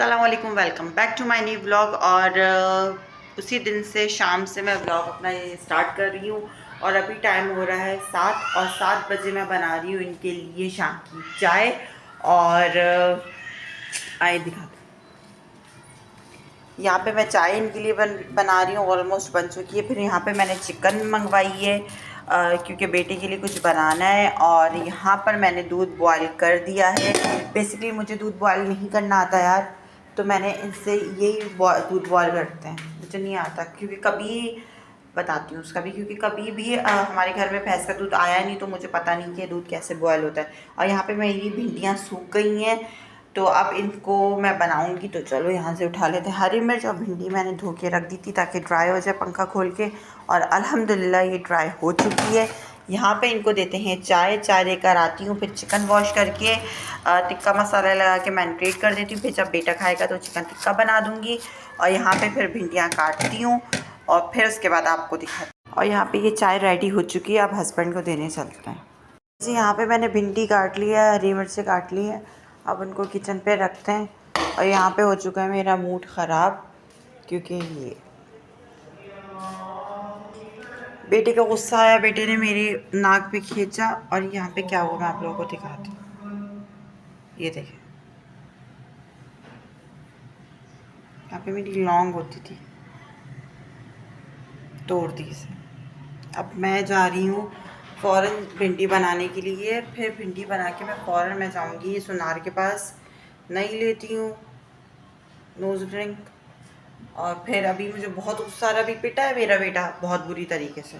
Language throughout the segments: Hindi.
अस्सलामुअलैकुम, welcome back to my new vlog. और उसी दिन से शाम से मैं व्लॉग अपना ये स्टार्ट कर रही हूँ। और अभी टाइम हो रहा है 7 और 7 बजे मैं बना रही हूँ इनके लिए शाम की चाय। और आए दिखा, यहाँ पे मैं चाय इनके लिए बना रही हूँ। ऑलमोस्ट बन चुकी है। फिर यहाँ पे मैंने चिकन मंगवाई है क्योंकि बेटे के लिए कुछ बनाना है। और यहाँ पर मैंने दूध बॉयल कर दिया है। बेसिकली मुझे दूध बॉयल नहीं करना आता यार, तो मैंने इनसे यही दूध बॉयल करते हैं, मुझे नहीं आता। क्योंकि कभी बताती हूँ उसका भी, क्योंकि कभी भी हमारे घर में भैंस का दूध आया नहीं, तो मुझे पता नहीं कि दूध कैसे बॉयल होता है। और यहाँ पे मेरी भिंडियाँ सूख गई हैं, तो अब इनको मैं बनाऊंगी। तो चलो यहाँ से उठा लेते हैं। हरी मिर्च और भिंडी मैंने धो के रख दी थी ताकि ड्राई हो जाए पंखा खोल के, और अल्हम्दुलिल्लाह ये ड्राई हो चुकी है। यहाँ पे इनको देते हैं चाय देकर आती हूँ। फिर चिकन वॉश करके टिक्का मसाला लगा के मैरिनेट कर देती हूँ। फिर जब बेटा खाएगा तो चिकन टिक्का बना दूँगी। और यहाँ पे फिर भिंडियाँ काटती हूँ और फिर उसके बाद आपको दिखाती हूँ। और यहाँ पे ये चाय रेडी हो चुकी है, अब हस्बैंड को देने चलते हैं जी। यहाँ पे मैंने भिंडी काट ली है, हरी मिर्च काट ली है, अब उनको किचन पे रखते हैं। और यहाँ पे हो चुका है मेरा मूड ख़राब, क्योंकि ये बेटे का गुस्सा आया, बेटे ने मेरी नाक पे खींचा। और यहाँ पे क्या हुआ मैं आप लोगों को दिखाती हूँ। ये देखें, यहाँ पे मेरी लौंग होती थी, तोड़ दी इसे। अब मैं जा रही हूँ फ़ौरन भिंडी बनाने के लिए। फिर भिंडी बना के मैं मैं जाऊँगी सुनार के पास, नहीं लेती हूँ नोज़ ड्रिंक। और फिर अभी मुझे बहुत गुस्सा आ रहा, अभी पिटा है मेरा बेटा बहुत बुरी तरीके से।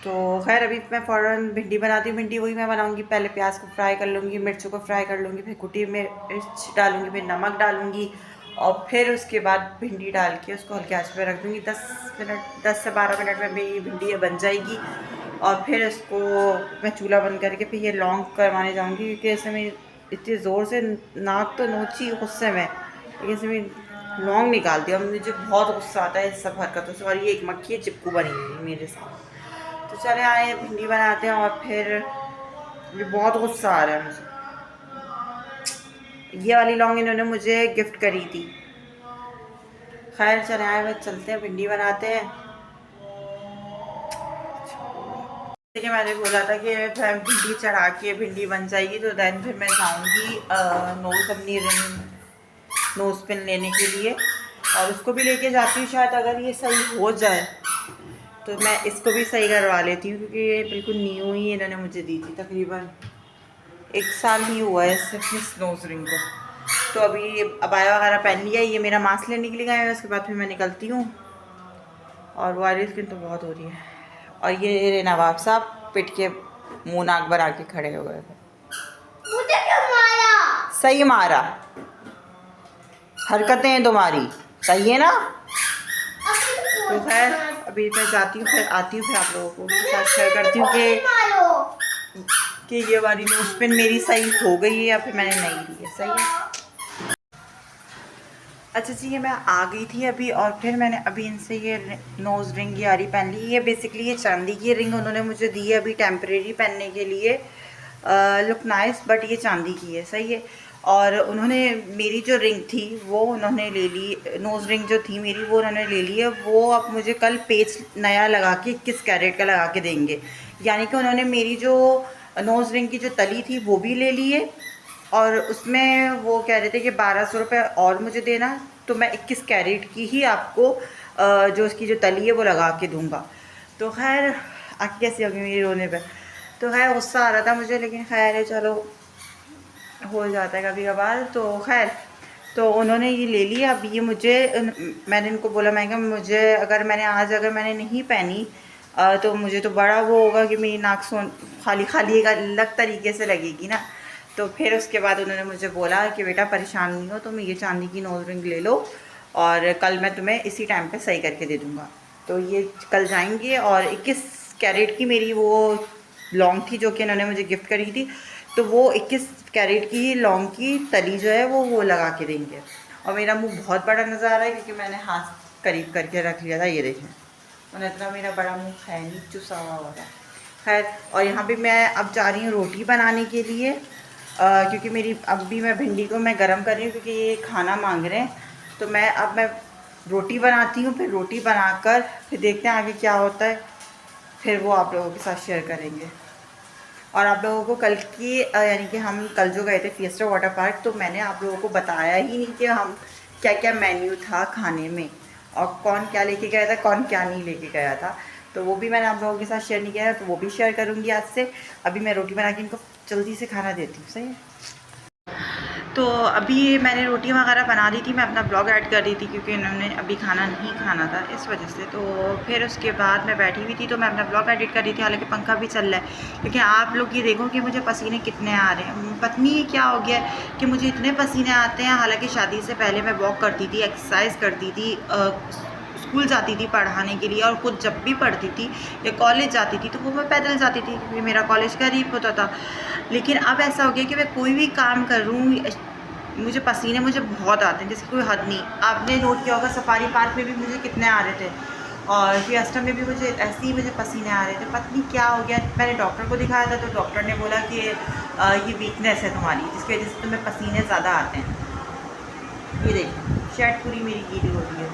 तो खैर अभी मैं फ़ौरन भिंडी बनाती हूँ। भिंडी वही मैं बनाऊँगी, पहले प्याज को फ्राई कर लूँगी, मिर्चों को फ्राई कर लूँगी, फिर कुटी मिर्च डालूँगी, फिर नमक डालूँगी, और फिर उसके बाद भिंडी डाल के उसको हल्के आंच पे रख दूँगी। 10 से 12 मिनट में मेरी भिंडी बन जाएगी। और फिर इसको मैं चूल्हा बंद करके फिर ये लौंग करवाने जाऊँगी, क्योंकि ऐसे में इतनी ज़ोर से नाक तो नोची गुस्से में, लेकिन इसमें लौंग निकाल दिया। मुझे बहुत गुस्सा आता है इस सब हरकतों से। और ये एक मक्खी चिपकू बनी हुई है मेरे साथ। तो चले आए भिंडी बनाते हैं। और फिर ये बहुत गुस्सा आ रहा है मुझे। ये वाली लौंग इन्होंने मुझे गिफ्ट करी थी। खैर चले आए, बस चलते हैं भिंडी बनाते हैं। देखिए मैंने बोला था कि भिंडी चढ़ा के भिंडी बन जाएगी, तो देन फिर मैं जाऊँगी नोज़ अपनी नोज़ पिन लेने के लिए। और उसको भी लेके जाती हूँ, शायद अगर ये सही हो जाए तो मैं इसको भी सही करवा लेती हूँ, क्योंकि ये बिल्कुल न्यू ही इन्होंने मुझे दी थी। तकरीबन 1 साल ही हुआ है सिर्फ इस नोज़ रिंग को। तो अभी अबाया वगैरह पहन लिया, ये मेरा मास्क लेने के लिए गए हैं। उसके बाद फिर मैं निकलती हूँ। और वायरल स्किन तो बहुत हो रही है। और ये नवाब साहब पिट के मुँह नाक बना के खड़े हो गए थे। मुझे क्यों मारा? सही मारा, हरकतें हैं तुम्हारी सही है ना। तो खैर अभी मैं जाती हूँ, फिर आती हूँ, फिर आप लोगों को साथ शेयर करती हूँ कि ये वाली नोज़ पिन मेरी सही हो गई है या फिर मैंने नहीं ली है। सही है। अच्छा जी, ये मैं आ गई थी अभी, और फिर मैंने अभी इनसे ये नोज़ रिंग यारी पहन ली। ये बेसिकली ये चांदी की रिंग उन्होंने मुझे दी है अभी टेम्परेरी पहनने के लिए। लुक नाइस, बट ये चांदी की है। सही है। और उन्होंने मेरी जो रिंग थी वो उन्होंने ले ली, नोज़ रिंग जो थी मेरी वो उन्होंने ले ली है। वो अब मुझे कल पेच नया लगा के 21 कैरेट का लगा के देंगे। यानी कि उन्होंने मेरी जो नोज़ रिंग की जो तली थी वो भी ले ली है, और उसमें वो कह रहे थे कि 1200 रुपये और मुझे देना, तो मैं 21 कैरेट की ही आपको जो उसकी जो तली है वो लगा के दूँगा। तो खैर आँखें कैसी होगी मेरी रोने पर। तो खैर गुस्सा आ रहा था मुझे, लेकिन खैर है, चलो हो जाता है कभी कभार। तो खैर तो उन्होंने ये ले लिया। अब ये मुझे, मैंने इनको बोला, मैं कहा मुझे अगर मैंने नहीं पहनी तो मुझे तो बड़ा वो होगा कि मेरी नाक खाली खाली एक अलग तरीके से लगेगी ना। तो फिर उसके बाद उन्होंने मुझे बोला कि बेटा परेशान नहीं हो, तुम ये चांदी की नोज़ रिंग ले लो और कल मैं तुम्हें इसी टाइम पे सही करके दे दूँगा। तो ये कल जाएंगे। और 21 कैरेट की मेरी वो लौंग थी जो कि इन्होंने मुझे गिफ्ट करी थी, तो वो 21 कैरेट की लौंग की तली जो है वो लगा के देंगे। और मेरा मुंह बहुत बड़ा नज़र आ रहा है, क्योंकि मैंने हाथ करीब करके रख लिया था। ये देखें, और इतना मेरा बड़ा मुंह है नहीं, चुसा हुआ हो रहा है। खैर, और यहाँ पे मैं अब जा रही हूँ रोटी बनाने के लिए। क्योंकि मेरी अभी मैं भिंडी को मैं गरम कर रही हूँ क्योंकि ये खाना मांग रहे हैं। तो मैं रोटी बनाती हूँ, फिर रोटी बनाकर फिर देखते हैं आगे क्या होता है, फिर वो आप लोगों के साथ शेयर करेंगे। और आप लोगों को कल की यानी कि हम कल जो गए थे फिएस्टा वाटर पार्क, तो मैंने आप लोगों को बताया ही नहीं कि हम क्या क्या मेन्यू था खाने में और कौन क्या लेके गया था, कौन क्या नहीं लेके गया था। तो वो भी मैंने आप लोगों के साथ शेयर नहीं किया है, तो वो भी शेयर करूँगी आज से। अभी मैं रोटी बना के इनको जल्दी से खाना देती हूँ, सही है। तो अभी मैंने रोटी वगैरह बना दी थी, मैं अपना ब्लॉग ऐड कर रही थी क्योंकि इन्होंने अभी खाना नहीं खाना था इस वजह से। तो फिर उसके बाद मैं बैठी हुई थी तो मैं अपना ब्लॉग एडिट कर रही थी, हालांकि पंखा भी चल रहा है। लेकिन आप लोग ये देखो कि मुझे पसीने कितने आ रहे हैं, पता नहीं क्या हो गया है कि मुझे इतने पसीने आते हैं। हालाँकि शादी से पहले मैं वॉक करती थी, एक्सरसाइज करती थी, स्कूल जाती थी पढ़ाने के लिए, और खुद जब भी पढ़ती थी या कॉलेज जाती थी तो वो मैं पैदल जाती थी क्योंकि मेरा कॉलेज करीब होता था। लेकिन अब ऐसा हो गया कि मैं कोई भी काम कर रूँ, मुझे पसीने मुझे बहुत आते हैं, जिसकी कोई हद नहीं। आपने नोट किया होगा सफारी पार्क में भी मुझे कितने आ रहे थे, और फिएस्टा में भी मुझे ऐसे ही मुझे पसीने आ रहे थे। पता नहीं क्या हो गया। मैंने डॉक्टर को दिखाया था तो डॉक्टर ने बोला कि ये वीकनेस है तुम्हारी, जिसकी वजह से तुम्हें पसीने ज़्यादा आते हैं। ये देखिए शर्ट पूरी मेरी गीली हो रही है,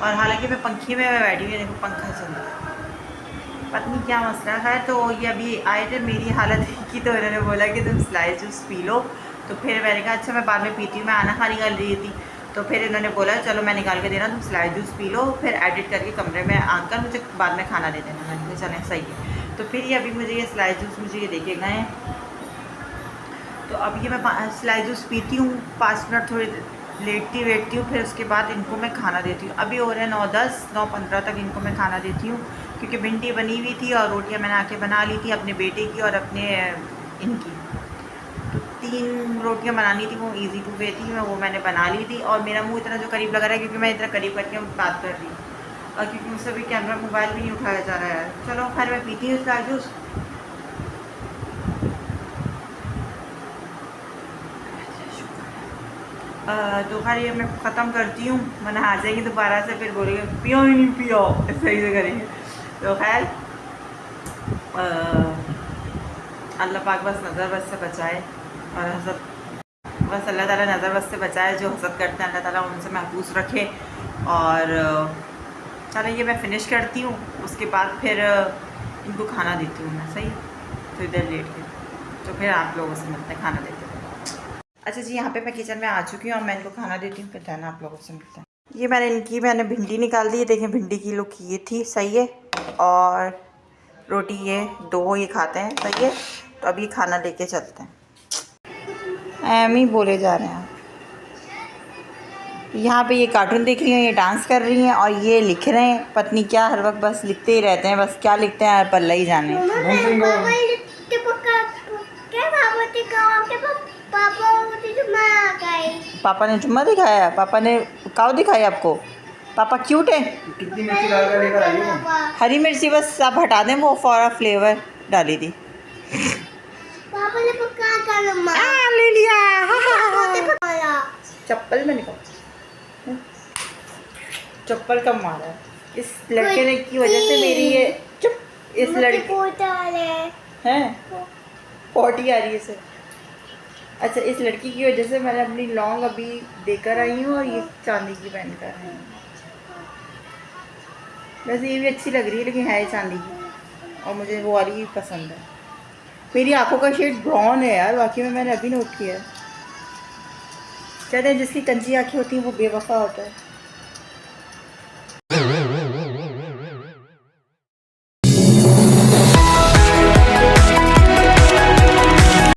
और हालांकि मैं पंखे में बैठी हुई, देखो पंखा चल रहा है, पता नहीं क्या मसला है। तो ये अभी आए थे, मेरी हालत की, तो इन्होंने बोला कि तुम स्लाइस जूस पी लो। तो फिर मैंने कहा अच्छा मैं बाद में पीती हूँ, मैं आना खानी कर रही थी। तो फिर इन्होंने बोला चलो मैं निकाल के देना, तुम स्लाइस जूस पी लो, फिर एडिट करके कमरे में आकर मुझे बाद में खाना दे देना। मैंने कहा चलें सही है। तो फिर ये अभी मुझे ये स्लाइस जूस मुझे ये देखे गए हैं। तो अब ये मैं स्लाइस जूस पीती हूँ, 5 मिनट थोड़ी लेटती वेटती हूँ, फिर उसके बाद इनको मैं खाना देती हूँ। अभी हो रहे हैं 9:10, 9:15 तक इनको मैं खाना देती हूँ क्योंकि भिंडी बनी हुई थी और रोटियाँ मैंने आके बना ली थी अपने बेटे की और अपने इनकी। तो 3 रोटियाँ बनानी थी, वो ईजी टू वे थी, वो मैंने बना ली थी। और मेरा मुँह इतना जो करीब लग रहा है क्योंकि मैं इतना करीब करके बात कर रही हूँ, और क्योंकि मुझसे भी कैमरा मोबाइल भी नहीं उठाया जा रहा है। चलो खैर मैं पीती हूँ स्लाइस जूस। तो खैर ये मैं ख़त्म करती हूँ, मैंने आ जाएंगी दोबारा से, फिर बोलेंगे पियो ही नहीं पियो, सही से करेंगे। तो खैर अल्लाह पाक बस नज़र बस से बचाए, और हसद बस अल्लाह ताला नज़र बस से बचाए, जो हसद करते हैं अल्लाह ताला उनसे महफूज रखे। और चलो ये मैं फ़िनिश करती हूँ, उसके बाद फिर इनको खाना देती हूँ मैं, सही। तो इधर लेट के तो फिर आप लोगों से मिलते हैं खाना देते हैं। अच्छा जी, यहाँ पे मैं किचन में आ चुकी हूँ और मैं इनको खाना देती हूँ, फिर ध्यान आप लोगों से मिलते हैं। ये मैंने भिंडी निकाल दी है, देखें भिंडी की लोग ये थी, सही है। और रोटी ये 2 ये खाते हैं, सही है। तो अभी खाना लेके चलते हैं। एम ही बोले जा रहे हैं। यहाँ पे ये कार्टून देख रही हैं, ये डांस कर रही हैं, और ये लिख रहे हैं, पत्नी क्या हर वक्त बस लिखते ही रहते हैं, बस क्या लिखते हैं पल्ला ही जाने। पापा ने जुम्मा दिखाया, पापा ने काव दिखाई आपको, पापा क्यूट है। कितनी मिर्ची डाल कर लेकर आई हो? हरी मिर्ची बस आप हटा दें, वो फॉर अ फ्लेवर डाली थी। पापा ने पका कर ले लिया। चप्पल में निकाल, चप्पल कब मारा है इस लड़के ने की वजह से मेरी ये चुप, इस लड़के हैं पॉटी आ रही है इसे। अच्छा, इस लड़की की वजह से मैंने अपनी लॉन्ग अभी देकर आई हूँ और ये चांदी की पहन कर आई हूँ। वैसे ये भी अच्छी लग रही है लेकिन है चांदी की, और मुझे वो वाली ही पसंद है। मेरी आंखों का शेड ब्राउन है यार, बाकी में मैंने अभी नोट किया है। कहते हैं जिसकी कंची आँखें होती हैं वो बेवफा होता है।